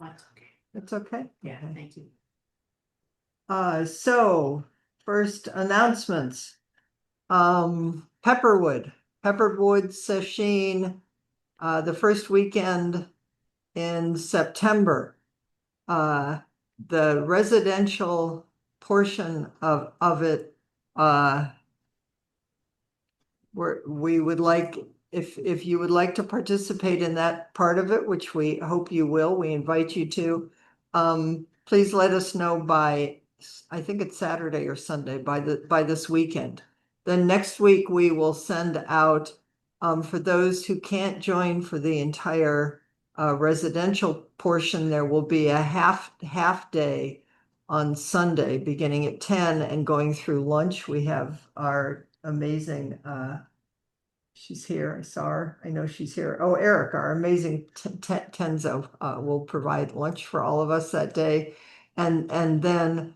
That's okay. It's okay? Yeah, Okay. thank you. So first announcements. Pepperwood Session, the first weekend in September. The residential portion of it, we would like, if you would like to participate in that part of it, which we hope you will, we invite you to. Please let us know by, I think it's Saturday or Sunday, by this weekend. Then next week we will send out, for those who can't join for the entire residential portion, there will be a half day on Sunday, beginning at 10 and going through lunch. We have our amazing, she's here, I saw her, I know she's here. Oh, Eric, our amazing Tenzo, will provide lunch for all of us that day. And then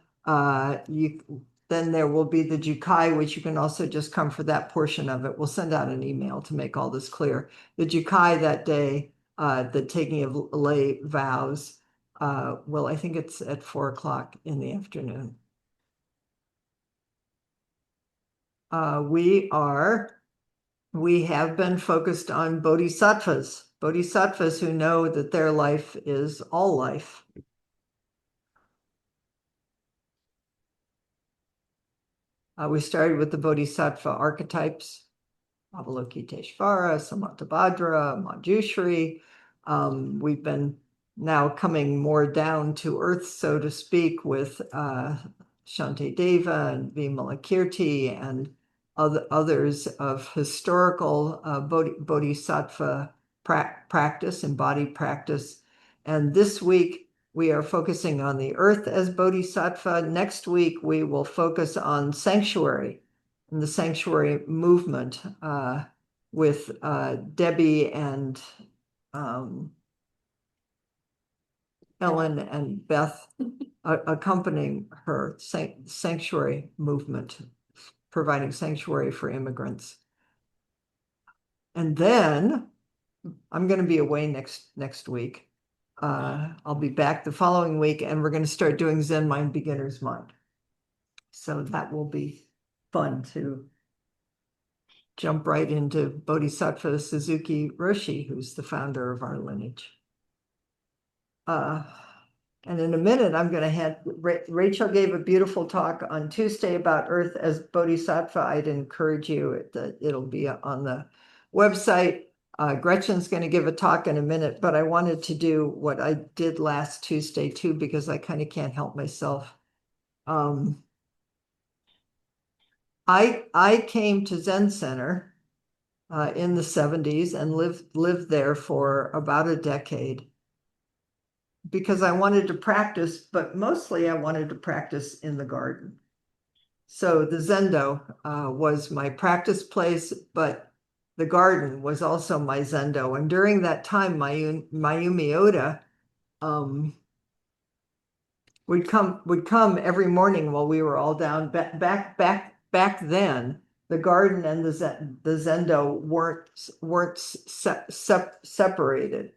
then there will be the Jukai, which you can also just come for that portion of it. We'll send out an email to make all this clear. The Jukai that day, the taking of lay vows, well, I think it's at 4 o'clock in the afternoon. We have been focused on bodhisattvas who know that their life is all life. We started with the bodhisattva archetypes, Avalokiteshvara, Samantabhadra, Manjushri. We've been now coming more down to earth, so to speak, with Shantideva and Vimalakirti and others of historical bodhisattva practice, embodied practice. And this week we are focusing on the earth as bodhisattva. Next week we will focus on sanctuary and the sanctuary movement, with Debbie and Ellen and Beth accompanying her sanctuary movement, providing sanctuary for immigrants. And then I'm going to be away next week. I'll be back the following week, and we're going to start doing Zen Mind Beginner's Mind. So that will be fun to jump right into Bodhisattva Suzuki Roshi, who's the founder of our lineage. And in a minute, I'm going to have, Rachel gave a beautiful talk on Tuesday about Earth as Bodhisattva. I'd encourage you, it'll be on the website. Gretchen's going to give a talk in a minute, but I wanted to do what I did last Tuesday too, because I kind of can't help myself. I came to Zen Center in the 70s and lived there for about a decade because I wanted to practice, but mostly I wanted to practice in the garden. So the Zendo was my practice place, but the garden was also my Zendo. And during that time, Mayumi Oda would come every morning while we were all down. Back then, the garden and the Zendo weren't separated.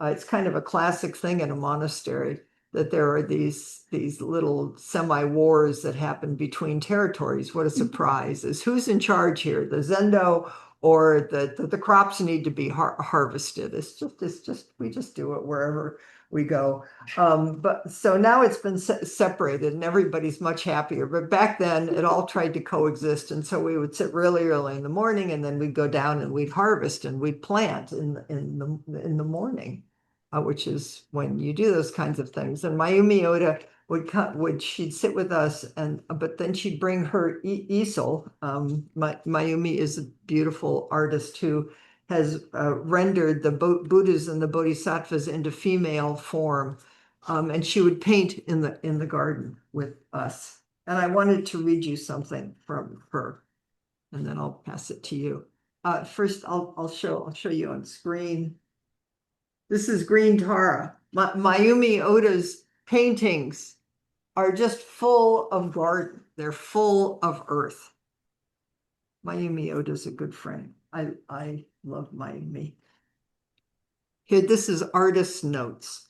It's kind of a classic thing in a monastery that there are these little semi-wars that happen between territories. What a surprise. Is who's in charge here, the Zendo or the crops need to be harvested? It's just we just do it wherever we go. But so now it's been separated and everybody's much happier. But back then it all tried to coexist. And so we would sit really early in the morning and then we'd go down and we'd harvest and we'd plant in the morning. Which is when you do those kinds of things. And Mayumi Oda she'd sit with us, but then she'd bring her easel. Mayumi is a beautiful artist who has rendered the Buddhas and the Bodhisattvas into female form, and she would paint in the garden with us. And I wanted to read you something from her, and then I'll pass it to you. First, I'll show you on screen. This is Green Tara. Mayumi Oda's paintings are just full of garden. They're full of earth. Mayumi Oda's a good friend. I love Mayumi. Here, this is artist's notes.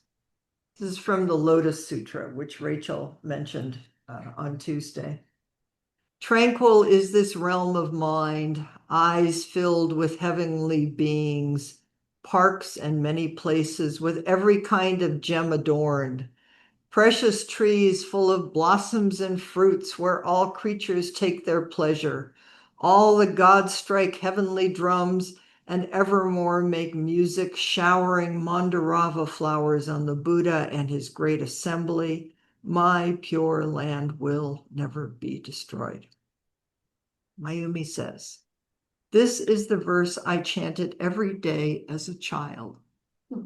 This is from the Lotus Sutra, which Rachel mentioned on Tuesday. Tranquil is this realm of mind, eyes filled with heavenly beings, parks and many places with every kind of gem adorned, precious trees full of blossoms and fruits where all creatures take their pleasure. All the gods strike heavenly drums and evermore make music, showering Mandarava flowers on the Buddha and his great assembly. My pure land will never be destroyed. Mayumi says, this is the verse I chanted every day as a child.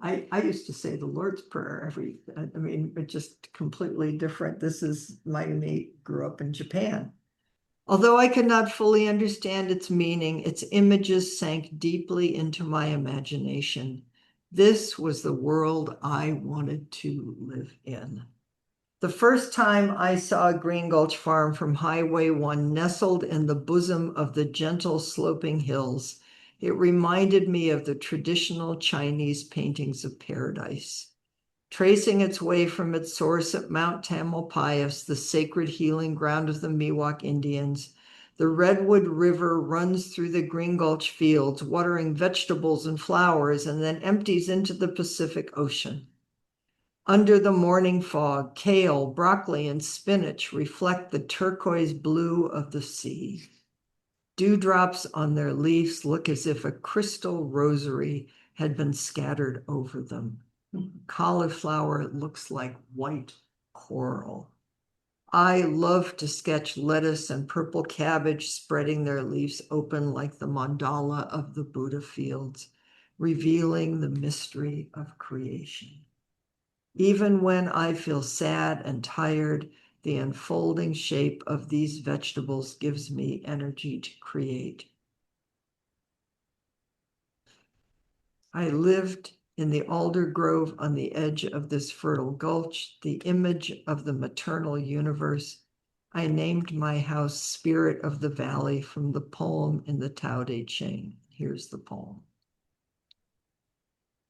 I used to say the Lord's Prayer it's just completely different. This is Mayumi grew up in Japan. Although I could not fully understand its meaning, its images sank deeply into my imagination. This was the world I wanted to live in. The first time I saw a Green Gulch farm from Highway 1 nestled in the bosom of the gentle sloping hills, it reminded me of the traditional Chinese paintings of paradise. Tracing its way from its source at Mount Tamalpais, the sacred healing ground of the Miwok Indians, the Redwood River runs through the Green Gulch fields, watering vegetables and flowers, and then empties into the Pacific Ocean. Under the morning fog, kale, broccoli, and spinach reflect the turquoise blue of the sea. Dewdrops on their leaves look as if a crystal rosary had been scattered over them. Cauliflower looks like white coral. I love to sketch lettuce and purple cabbage spreading their leaves open like the mandala of the Buddha fields, revealing the mystery of creation. Even when I feel sad and tired, the unfolding shape of these vegetables gives me energy to create. I lived in the alder grove on the edge of this fertile gulch, the image of the maternal universe. I named my house Spirit of the Valley from the poem in the Tao Te Ching. Here's the poem.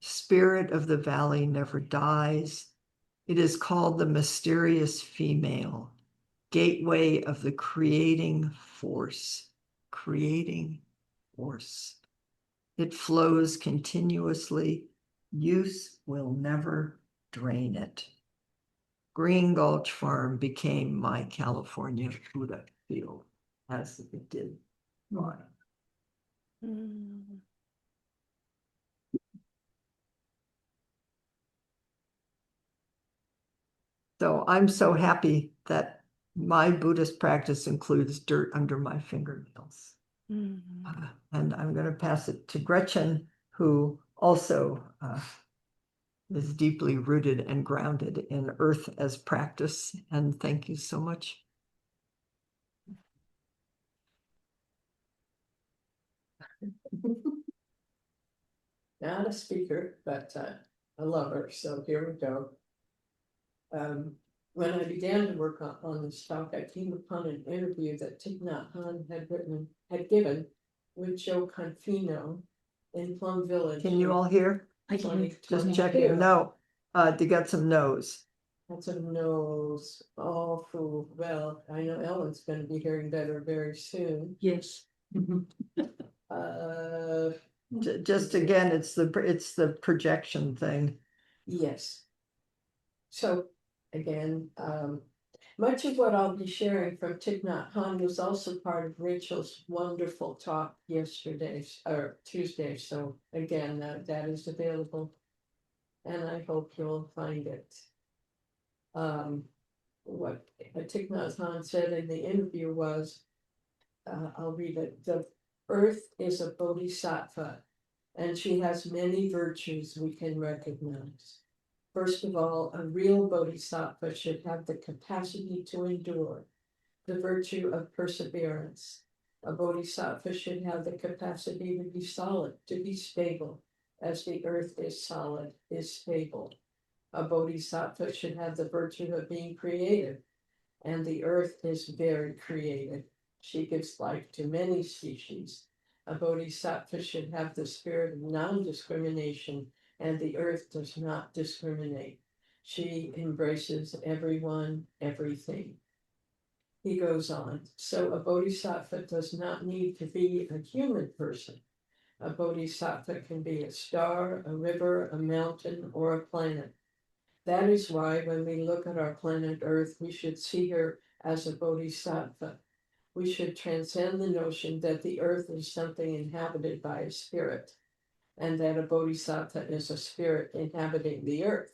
Spirit of the Valley never dies. It is called the mysterious female, gateway of the creating force. Creating force. It flows continuously. Use will never drain it. Green Gulch Farm became my California Buddha field, as it did mine. So I'm so happy that my Buddhist practice includes dirt under my fingernails. And I'm going to pass it to Gretchen, who also is deeply rooted and grounded in earth as practice. And thank you so much. Not a speaker, but a lover. So here we go. When I began to work on this talk, I came upon an interview that Thich Nhat Hanh had given with Joe Confino in Plum Village. Can you all hear? I can. Just checking. No, to get some no's. That's a nose. Oh, well, I know Ellen's going to be hearing better very soon. Yes. Just again, it's the projection thing. Yes. So again, much of what I'll be sharing from Thich Nhat Hanh was also part of Rachel's wonderful talk yesterday or Tuesday. So again, that is available, and I hope you'll find it. What Thich Nhat Hanh said in the interview was, I'll read it. The earth is a bodhisattva, and she has many virtues we can recognize. First of all, a real bodhisattva should have the capacity to endure, the virtue of perseverance. A bodhisattva should have the capacity to be solid, to be stable, as the earth is solid, is stable. A bodhisattva should have the virtue of being creative, and the earth is very creative. She gives life to many species. A bodhisattva should have the spirit of non-discrimination, and the earth does not discriminate. She embraces everyone, everything. He goes on, so a bodhisattva does not need to be a human person. A bodhisattva can be a star, a river, a mountain, or a planet. That is why when we look at our planet Earth, we should see her as a bodhisattva. We should transcend the notion that the earth is something inhabited by a spirit, and that a bodhisattva is a spirit inhabiting the earth.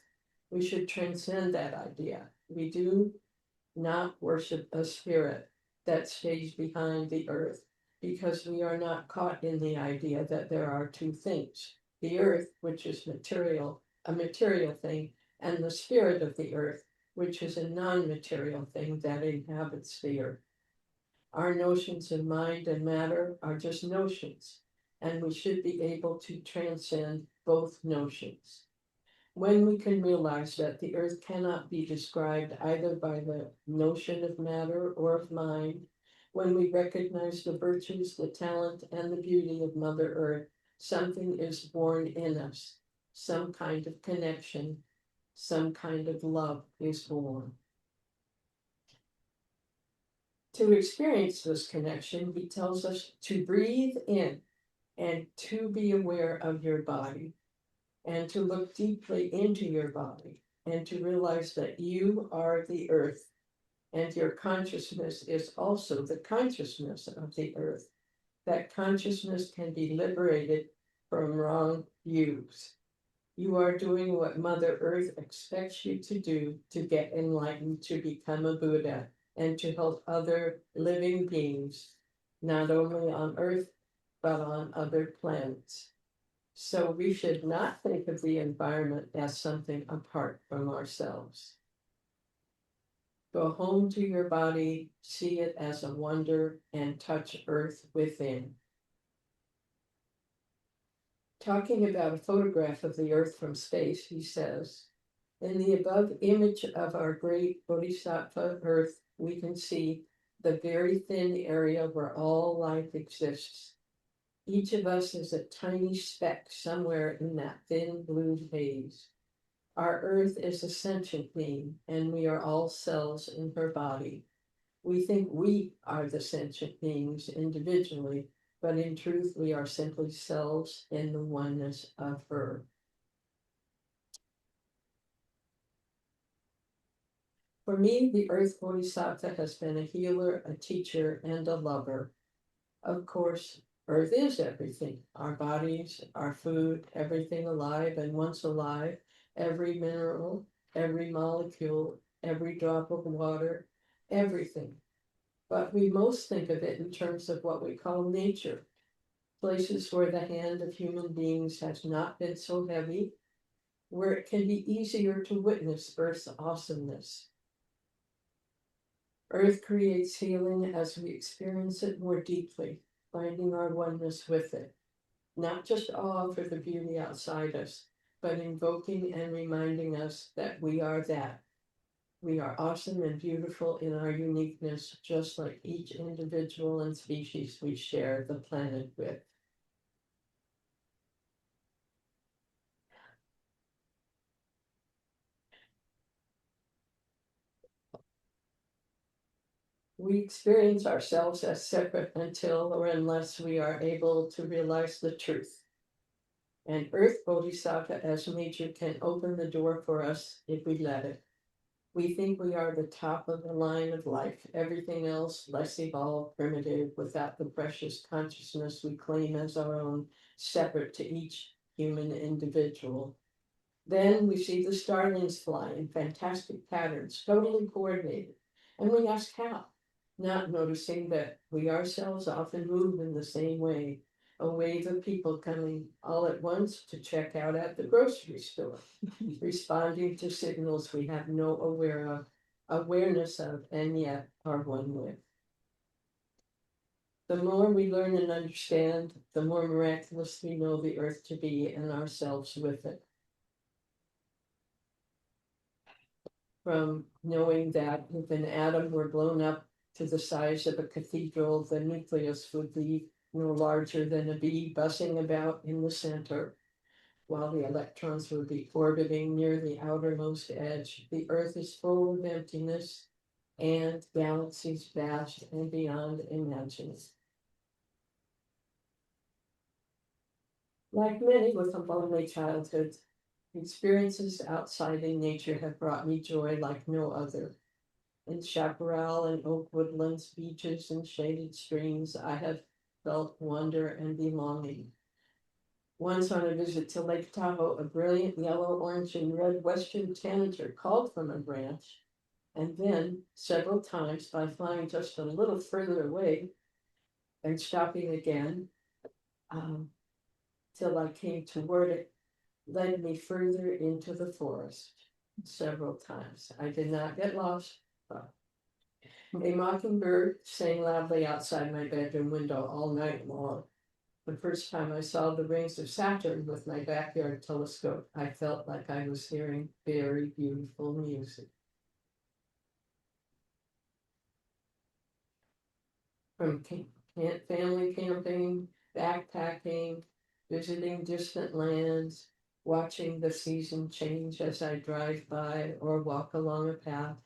We should transcend that idea. We do not worship a spirit that stays behind the earth, because we are not caught in the idea that there are two things: the earth, which is material, a material thing, and the spirit of the earth, which is a non-material thing that inhabits the earth. Our notions of mind and matter are just notions, and we should be able to transcend both notions. When we can realize that the earth cannot be described either by the notion of matter or of mind, when we recognize the virtues, the talent, and the beauty of Mother Earth, something is born in us. Some kind of connection, some kind of love is born. To experience this connection, he tells us to breathe in and to be aware of your body, and to look deeply into your body, and to realize that you are the earth, and your consciousness is also the consciousness of the earth. That consciousness can be liberated from wrong views. You are doing what Mother Earth expects you to do to get enlightened, to become a Buddha, and to help other living beings, not only on Earth, but on other planets. So we should not think of the environment as something apart from ourselves. Go home to your body, see it as a wonder, and touch Earth within. Talking about a photograph of the Earth from space, he says, in the above image of our great Bodhisattva Earth, we can see the very thin area where all life exists. Each of us is a tiny speck somewhere in that thin blue haze. Our Earth is a sentient being, and we are all cells in her body. We think we are the sentient beings individually, but in truth, we are simply cells in the oneness of her. For me, the Earth Bodhisattva has been a healer, a teacher, and a lover. Of course, Earth is everything: our bodies, our food, everything alive and once alive, every mineral, every molecule, every drop of water, everything. But we most think of it in terms of what we call nature, places where the hand of human beings has not been so heavy, where it can be easier to witness Earth's awesomeness. Earth creates healing as we experience it more deeply, finding our oneness with it. Not just awe for the beauty outside us, but invoking and reminding us that we are that. We are awesome and beautiful in our uniqueness, just like each individual and species we share the planet with. We experience ourselves as separate until or unless we are able to realize the truth. And Earth Bodhisattva as nature can open the door for us if we let it. We think we are the top of the line of life, everything else less evolved, primitive, without the precious consciousness we claim as our own, separate to each human individual. Then we see the starlings fly in fantastic patterns, totally coordinated, and we ask how, not noticing that we ourselves often move in the same way, a wave of people coming all at once to check out at the grocery store, responding to signals we have no awareness of, and yet are one with. The more we learn and understand, the more miraculous we know the earth to be and ourselves with it. From knowing that if an atom were blown up to the size of a cathedral, the nucleus would be no larger than a bee buzzing about in the center. while the electrons will be orbiting near the outermost edge. The Earth is full of emptiness and galaxies vast and beyond imagining. Like many with a lonely childhood, experiences outside in nature have brought me joy like no other. In chaparral and oak woodlands, beaches and shaded streams, I have felt wonder and belonging. Once on a visit to Lake Tahoe, a brilliant yellow, orange, and red western tanager called from a branch, and then several times by flying just a little further away and stopping again till I came toward it, led me further into the forest several times. I did not get lost, but a mockingbird sang loudly outside my bedroom window all night long. The first time I saw the rings of Saturn with my backyard telescope, I felt like I was hearing very beautiful music. From family camping, backpacking, visiting distant lands, watching the season change as I drive by or walk along a path,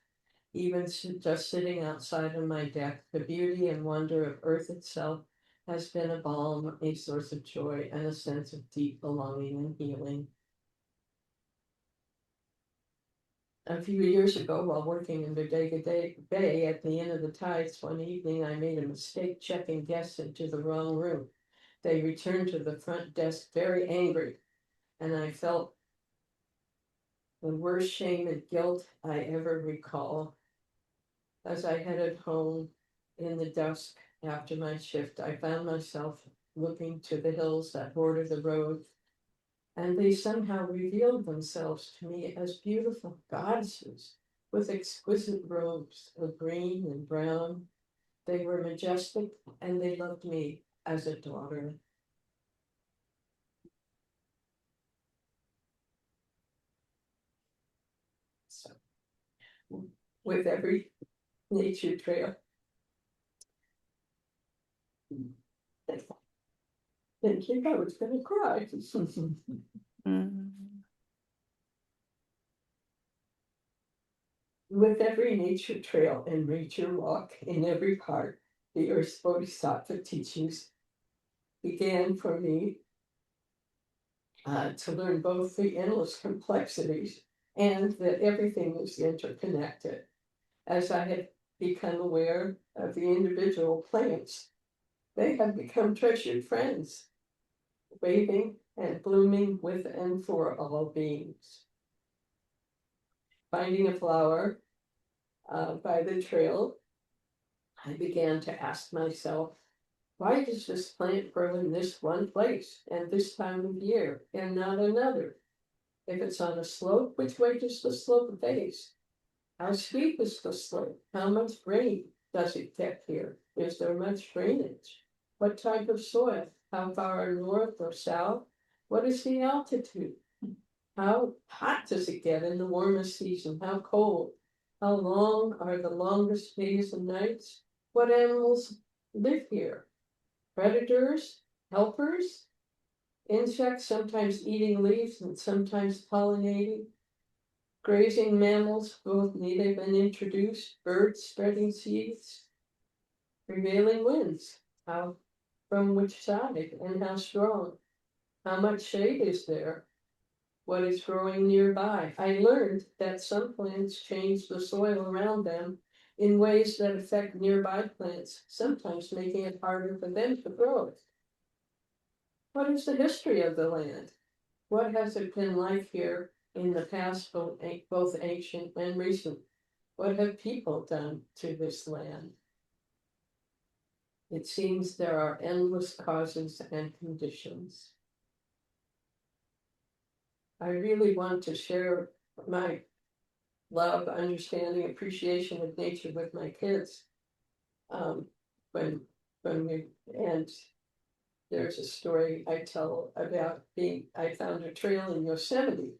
even just sitting outside on my deck, the beauty and wonder of Earth itself has been a balm, a source of joy, and a sense of deep belonging and healing. A few years ago, while working in Bodega Bay at the Inn of the Tides, one evening I made a mistake checking guests into the wrong room. They returned to the front desk very angry, and I felt the worst shame and guilt I ever recall. As I headed home in the dusk after my shift, I found myself looking to the hills that border the road, and they somehow revealed themselves to me as beautiful goddesses with exquisite robes of green and brown. They were majestic, and they loved me as a daughter. So, with every nature trail, thank you, I was gonna cry. With every nature trail and nature walk in every part, the Earth's Bodhisattva teachings began for me to learn both the endless complexities and that everything is interconnected. As I have become aware of the individual plants, they have become treasured friends, waving and blooming with and for all beings. Finding a flower by the trail, I began to ask myself, why does this plant grow in this one place and this time of year and not another? If it's on a slope, which way does the slope face? How steep is the slope? How much rain does it get here? Is there much drainage? What type of soil? How far north or south? What is the altitude? How hot does it get in the warmest season? How cold? How long are the longest days and nights? What animals live here? Predators? Helpers? Insects sometimes eating leaves and sometimes pollinating? Grazing mammals, both native and introduced, birds spreading seeds, prevailing winds, how, from which side, and how strong, how much shade is there, what is growing nearby. I learned that some plants change the soil around them in ways that affect nearby plants, sometimes making it harder for them to grow. What is the history of the land? What has it been like here in the past, both ancient and recent? What have people done to this land? It seems there are endless causes and conditions. I really want to share my love, understanding, appreciation of nature with my kids. And there's a story I tell about I found a trail in Yosemite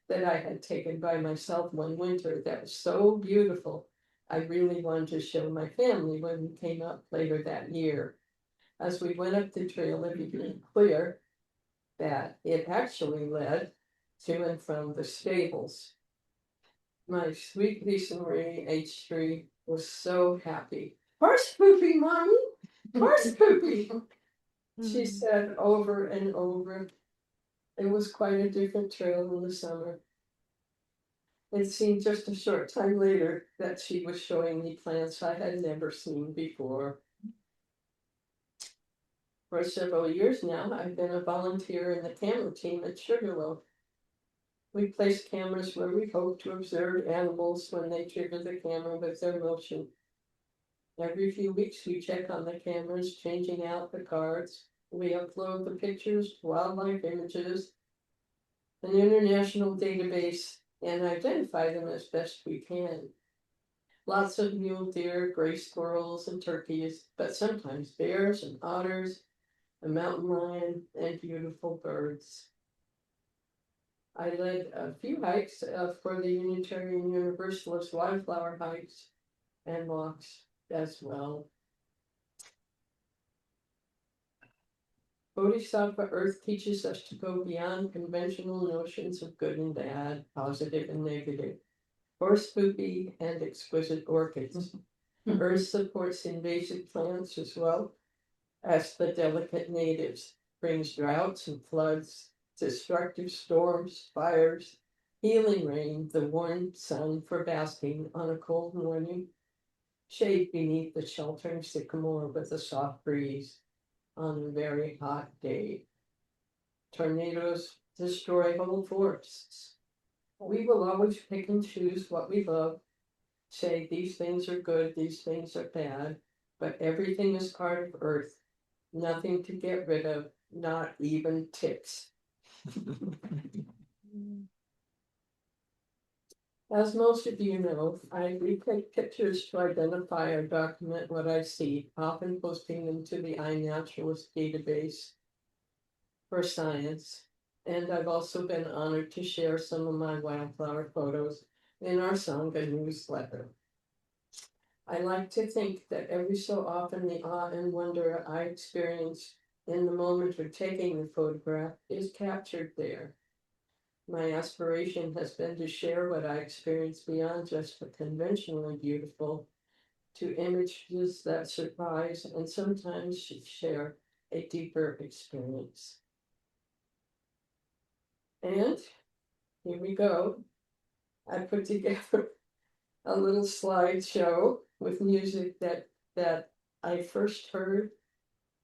that I had taken by myself one winter that was so beautiful. I really wanted to show my family when we came up later that year. As we went up the trail, it became clear that it actually led to and from the stables. My sweet Lisa Marie H3 was so happy. Horse poopy, mommy! Horse poopy! She said over and over. It was quite a different trail in the summer. It seemed just a short time later that she was showing me plants I had never seen before. For several years now, I've been a volunteer in the camera team at Sugarloaf. We place cameras where we hope to observe animals when they trigger the camera with their motion. Every few weeks, we check on the cameras, changing out the cards. We upload the pictures, wildlife images, an international database, and identify them as best we can. Lots of mule deer, gray squirrels, and turkeys, but sometimes bears and otters, a mountain lion, and beautiful birds. I led a few hikes for the Unitarian Universalist wildflower hikes and walks as well. Bodhisattva Earth teaches us to go beyond conventional notions of good and bad, positive and negative, horse poopy and exquisite orchids. Earth supports invasive plants as well as the delicate natives, brings droughts and floods, destructive storms, fires, healing rain, the warm sun for basking on a cold morning, shade beneath the sheltering sycamore with a soft breeze on a very hot day. Tornadoes destroy whole forests. We will always pick and choose what we love, say these things are good, these things are bad, but everything is part of Earth. Nothing to get rid of, not even ticks. As most of you know, I retake pictures to identify or document what I see, often posting them to the iNaturalist database for science. And I've also been honored to share some of my wildflower photos in our Sangha newsletter. I like to think that every so often the awe and wonder I experience in the moment of taking the photograph is captured there. My aspiration has been to share what I experience beyond just the conventionally beautiful, to images that surprise and sometimes share a deeper experience. And here we go. I put together a little slideshow with music that I first heard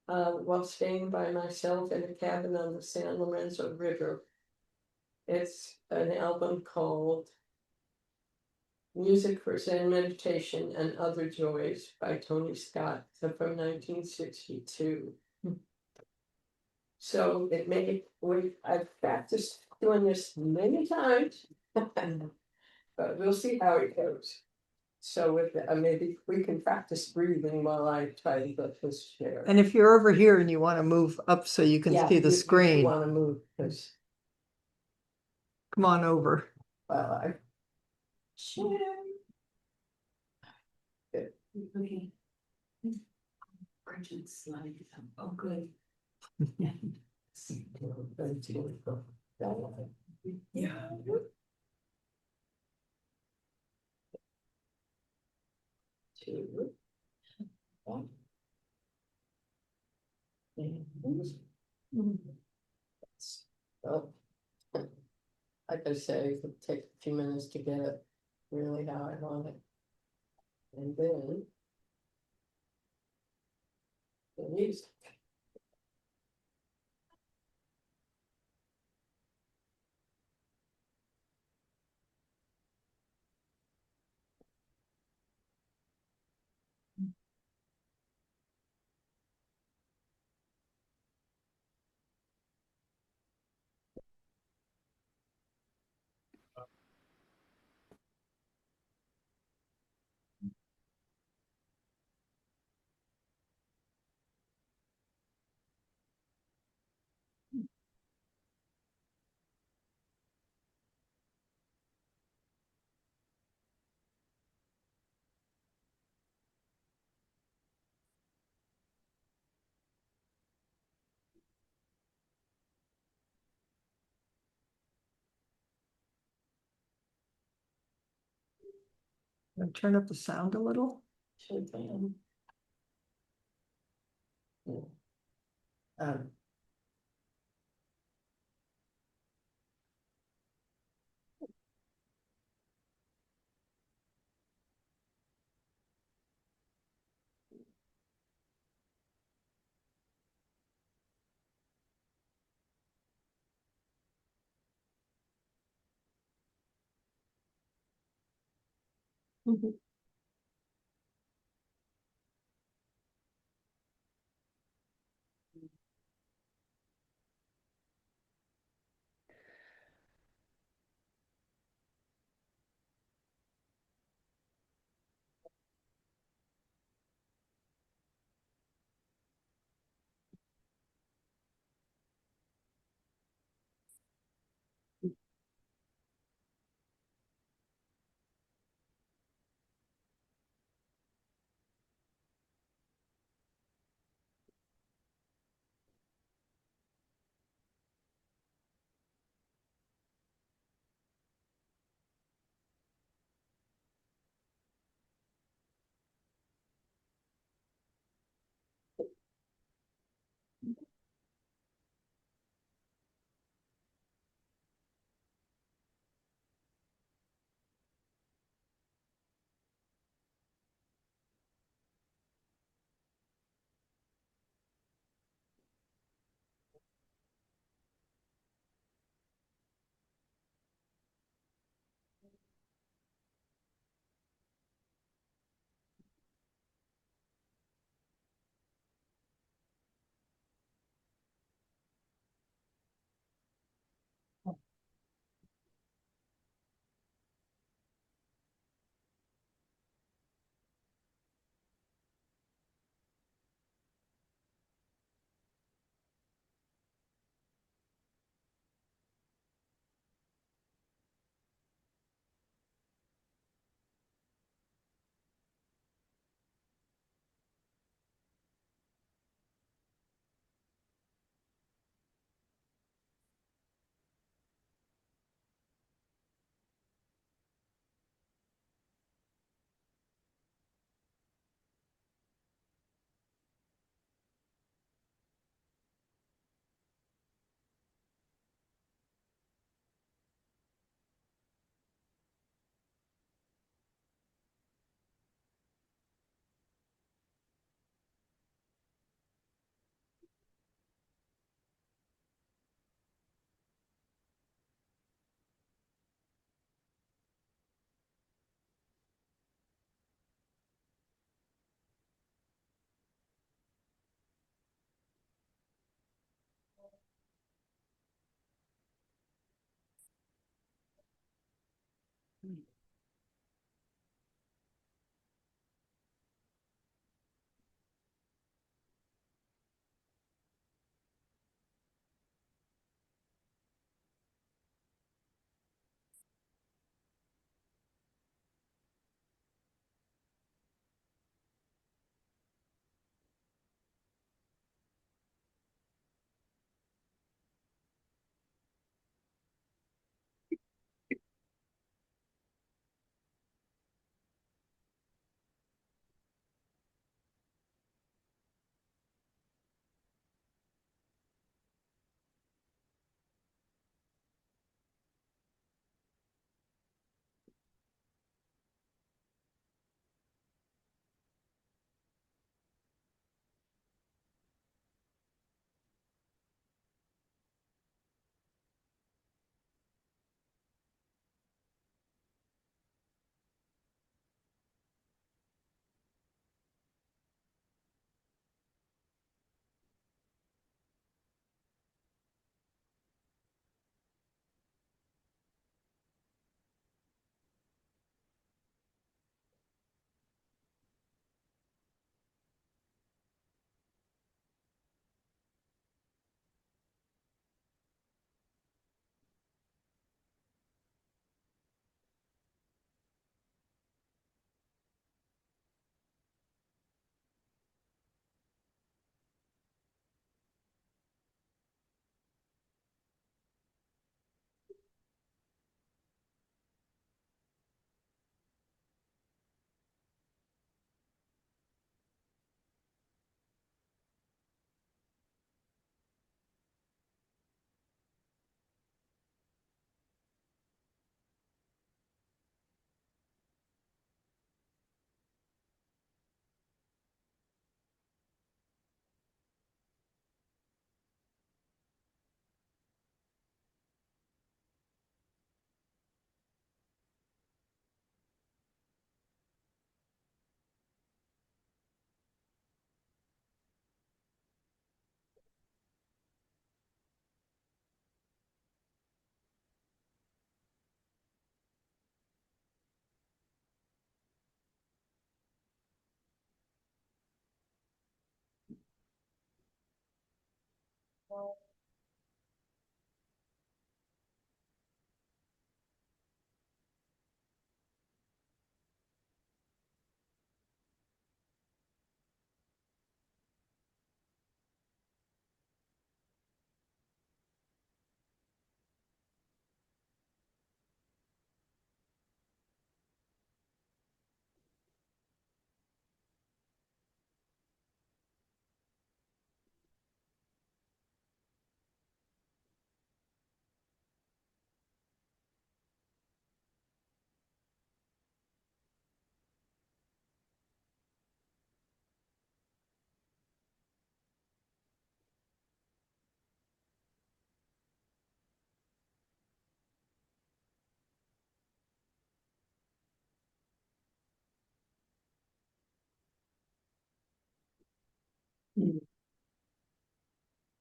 while staying by myself in a cabin on the San Lorenzo River. It's an album called Music for Zen Meditation and Other Joys by Tony Scott from 1962. So I've practiced doing this many times, but we'll see how it goes. So with maybe we can practice breathing while I try to get this chair. And if you're over here and you want to move up so you can see the screen, want to move because come on over. well, I good. Okay. Gretchen slide. Oh, good. Yeah. Two. One. Oh, like I say, it could take a few minutes to get it really how I want it. And then the music. Turn up the sound a little. Sure can. Yeah. Um,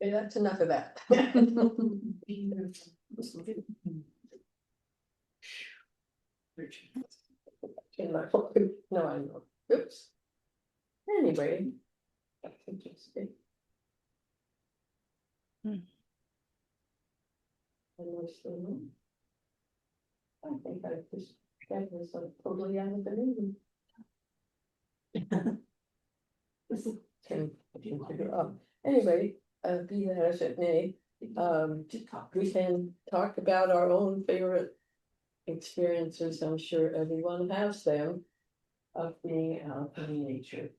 Okay, that's enough of that. No, I know. Oops. Anyway. That's interesting. Understand. I think I just got this like totally out of the meeting. Can figure out. Anyway, be that as it may, we can talk about our own favorite experiences. I'm sure everyone has them of being out in nature.